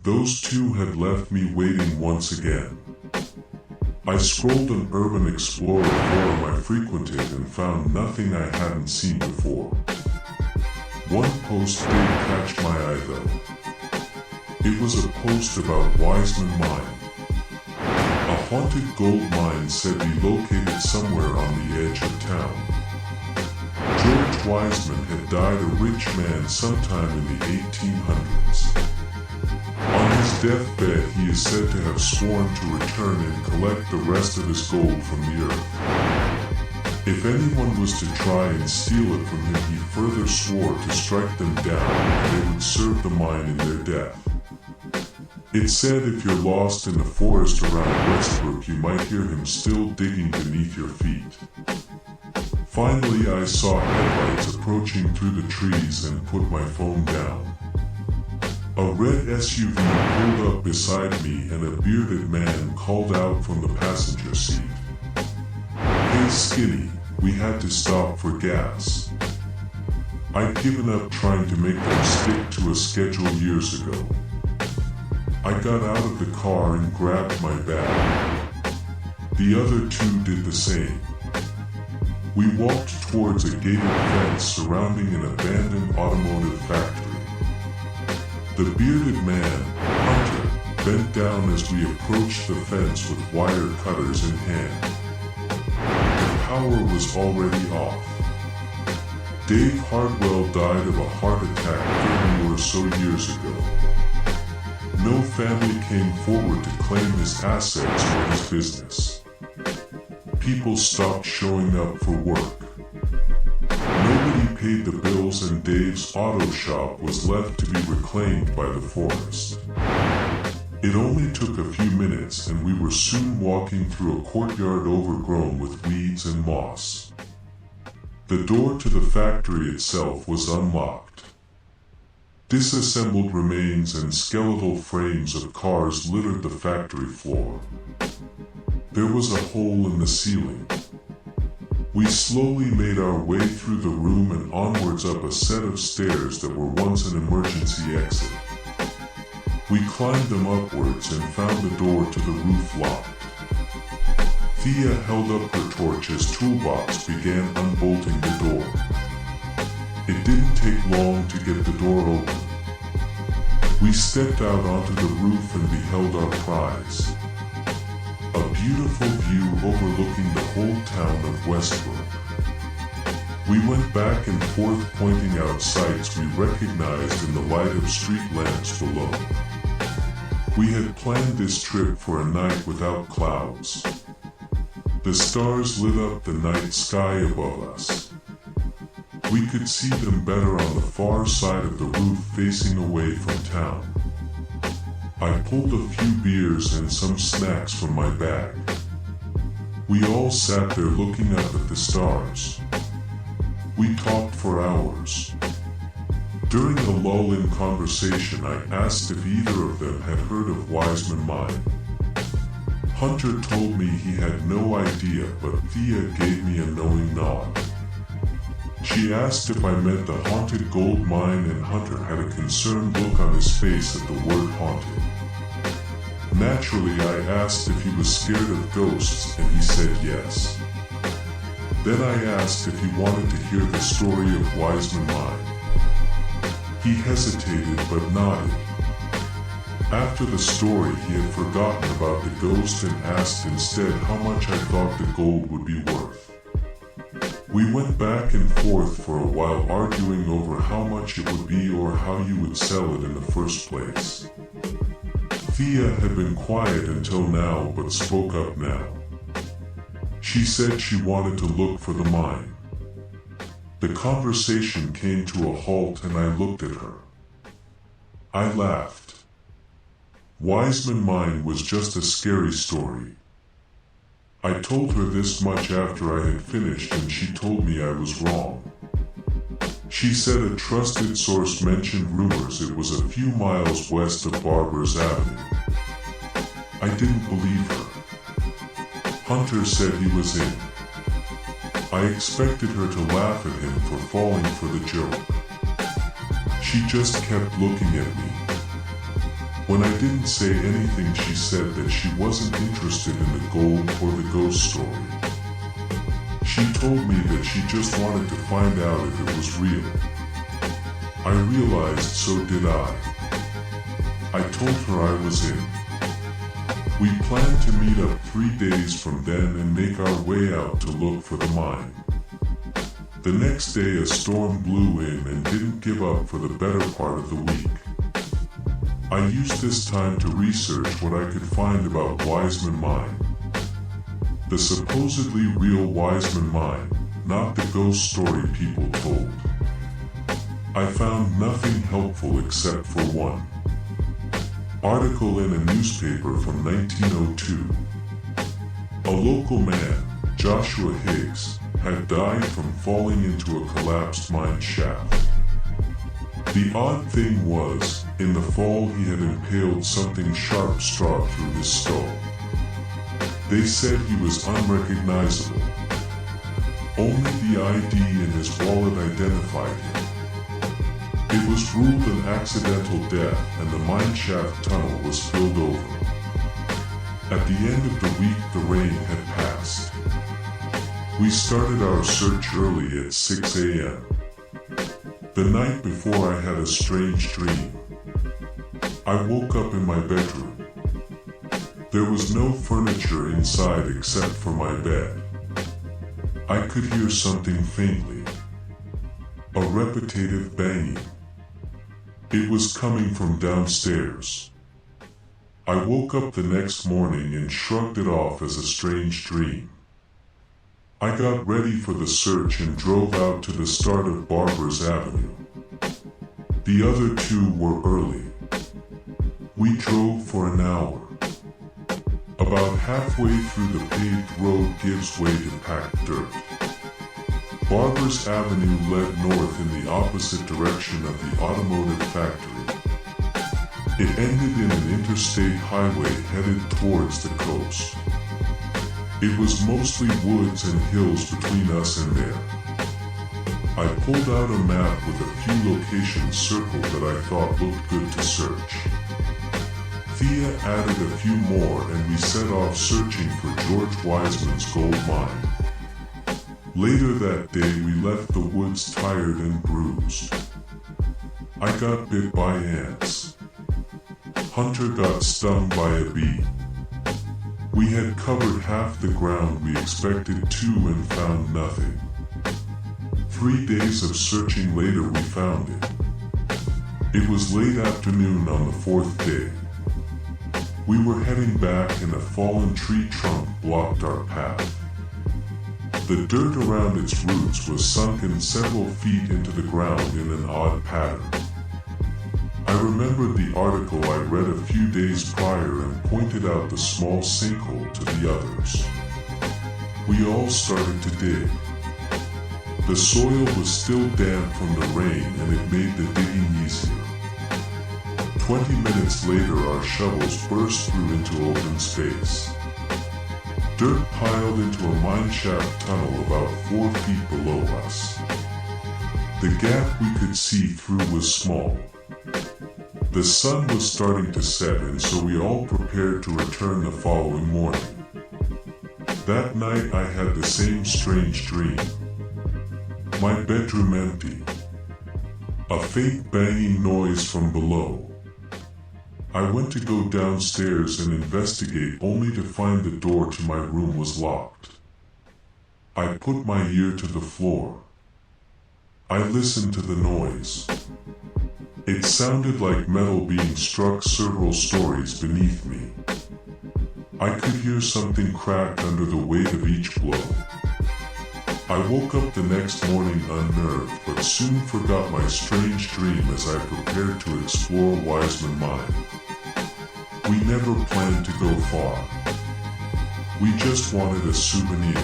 Those two had left me waiting once again. I scrolled an Urban Explorer forum I frequented and found nothing I hadn't seen before. One post did catch my eye though. It was a post about Wiseman Mine. A haunted gold mine said to be located somewhere on the edge of town. George Wiseman had died a rich man sometime in the 1800s. On his deathbed, he is said to have sworn to return and collect the rest of his gold from the earth. If anyone was to try and steal it from him, he further swore to strike them down and they would serve the mine in their death. It said if you're lost in the forest around Westbrook, you might hear him still digging beneath your feet. Finally, I saw headlights approaching through the trees and put my phone down. A red SUV pulled up beside me and a bearded man called out from the passenger seat. "Hey Skinny, we had to stop for gas." I'd given up trying to make them stick to a schedule years ago. I got out of the car and grabbed my bag. The other two did the same. We walked towards a gated fence surrounding an abandoned automotive factory. The bearded man, Hunter, bent down as we approached the fence with wire cutters in hand. The power was already off. Dave Hardwell died of a heart attack 30 or so years ago. No family came forward to claim his assets or his business. People stopped showing up for work. Nobody paid the bills and Dave's auto shop was left to be reclaimed by the forest. It only took a few minutes and we were soon walking through a courtyard overgrown with weeds and moss. The door to the factory itself was unlocked. Disassembled remains and skeletal frames of cars littered the factory floor. There was a hole in the ceiling. We slowly made our way through the room and onwards up a set of stairs that were once an emergency exit. We climbed them upwards and found the door to the roof locked. Thea held up her torch as Toolbox began unbolting the door. It didn't take long to get the door open. We stepped out onto the roof and beheld our prize. A beautiful view overlooking the whole town of Westbrook. We went back and forth pointing out sights we recognized in the light of street lamps below. We had planned this trip for a night without clouds. The stars lit up the night sky above us. We could see them better on the far side of the roof facing away from town. I pulled a few beers and some snacks from my bag. We all sat there looking up at the stars. We talked for hours. During a lull in conversation, I asked if either of them had heard of Wiseman Mine. Hunter told me he had no idea, but Thea gave me a knowing nod. She asked if I meant the haunted gold mine, and Hunter had a concerned look on his face at the word haunted. Naturally, I asked if he was scared of ghosts, and he said yes. Then I asked if he wanted to hear the story of Wiseman Mine. He hesitated but nodded. After the story, he had forgotten about the ghost and asked instead how much I thought the gold would be worth. We went back and forth for a while arguing over how much it would be or how you would sell it in the first place. Thea had been quiet until now but spoke up now. She said she wanted to look for the mine. The conversation came to a halt and I looked at her. I laughed. Wiseman Mine was just a scary story. I told her this much after I had finished and she told me I was wrong. She said a trusted source mentioned rumors it was a few miles west of Barbers Avenue. I didn't believe her. Hunter said he was in. I expected her to laugh at him for falling for the joke. She just kept looking at me. When I didn't say anything, she said that she wasn't interested in the gold or the ghost story. She told me that she just wanted to find out if it was real. I realized so did I. I told her I was in. We planned to meet up 3 days from then and make our way out to look for the mine. The next day a storm blew in and didn't give up for the better part of the week. I used this time to research what I could find about Wiseman Mine. The supposedly real Wiseman Mine, not the ghost story people told. I found nothing helpful except for one article in a newspaper from 1902. A local man, Joshua Higgs, had died from falling into a collapsed mine shaft. The odd thing was, in the fall he had impaled something sharp struck through his skull. They said he was unrecognizable. Only the ID in his wallet identified him. It was ruled an accidental death and the mine shaft tunnel was filled over. At the end of the week the rain had passed. We started our search early at 6 a.m. The night before I had a strange dream. I woke up in my bedroom. There was no furniture inside except for my bed. I could hear something faintly. A repetitive banging. It was coming from downstairs. I woke up the next morning and shrugged it off as a strange dream. I got ready for the search and drove out to the start of Barbers Avenue. The other two were early. We drove for an hour. About halfway through the paved road gives way to packed dirt. Barbers Avenue led north in the opposite direction of the automotive factory. It ended in an interstate highway headed towards the coast. It was mostly woods and hills between us and there. I pulled out a map with a few locations circled that I thought looked good to search. Thea added a few more and we set off searching for George Wiseman's gold mine. Later that day we left the woods tired and bruised. I got bit by ants. Hunter got stung by a bee. We had covered half the ground we expected to and found nothing. 3 days of searching later we found it. It was late afternoon on the 4th day. We were heading back and a fallen tree trunk blocked our path. The dirt around its roots was sunken several feet into the ground in an odd pattern. I remembered the article I read a few days prior and pointed out the small sinkhole to the others. We all started to dig. The soil was still damp from the rain and it made the digging easier. 20 minutes later our shovels burst through into open space. Dirt piled into a mine shaft tunnel about 4 feet below us. The gap we could see through was small. The sun was starting to set and so we all prepared to return the following morning. That night I had the same strange dream. My bedroom empty. A faint banging noise from below. I went to go downstairs and investigate only to find the door to my room was locked. I put my ear to the floor. I listened to the noise. It sounded like metal being struck several stories beneath me. I could hear something crack under the weight of each blow. I woke up the next morning unnerved but soon forgot my strange dream as I prepared to explore Wiseman Mine. We never planned to go far. We just wanted a souvenir.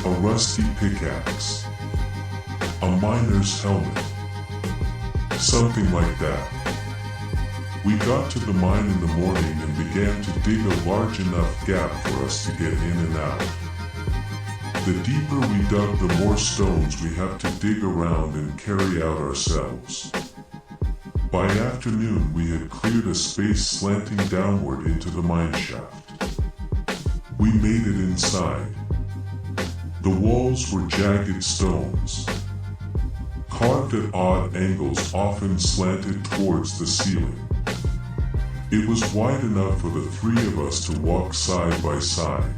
A rusty pickaxe. A miner's helmet. Something like that. We got to the mine in the morning and began to dig a large enough gap for us to get in and out. The deeper we dug, the more stones we have to dig around and carry out ourselves. By afternoon, we had cleared a space slanting downward into the mineshaft. We made it inside. The walls were jagged stones, carved at odd angles, often slanted towards the ceiling. It was wide enough for the three of us to walk side by side.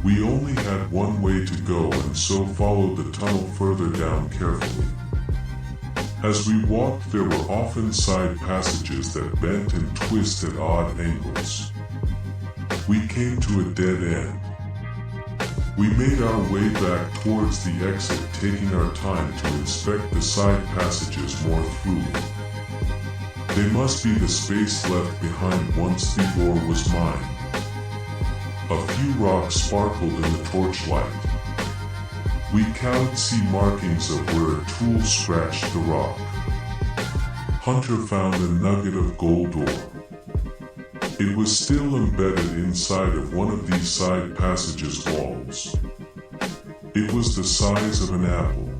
We only had one way to go and so followed the tunnel further down carefully. As we walked, there were often side passages that bent and twisted at odd angles. We came to a dead end. We made our way back towards the exit, taking our time to inspect the side passages more thoroughly. They must be the space left behind once the door was mined. A few rocks sparkled in the torchlight. We could see markings of where a tool scratched the rock. Hunter found a nugget of gold ore. It was still embedded inside of one of these side passages walls. It was the size of an apple.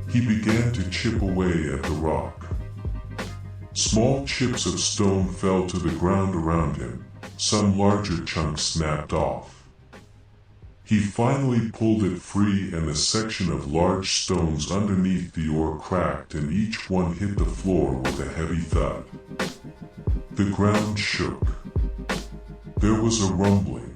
He began to chip away at the rock. Small chips of stone fell to the ground around him. Some larger chunks snapped off. He finally pulled it free and a section of large stones underneath the ore cracked and each one hit the floor with a heavy thud. The ground shook. There was a rumbling.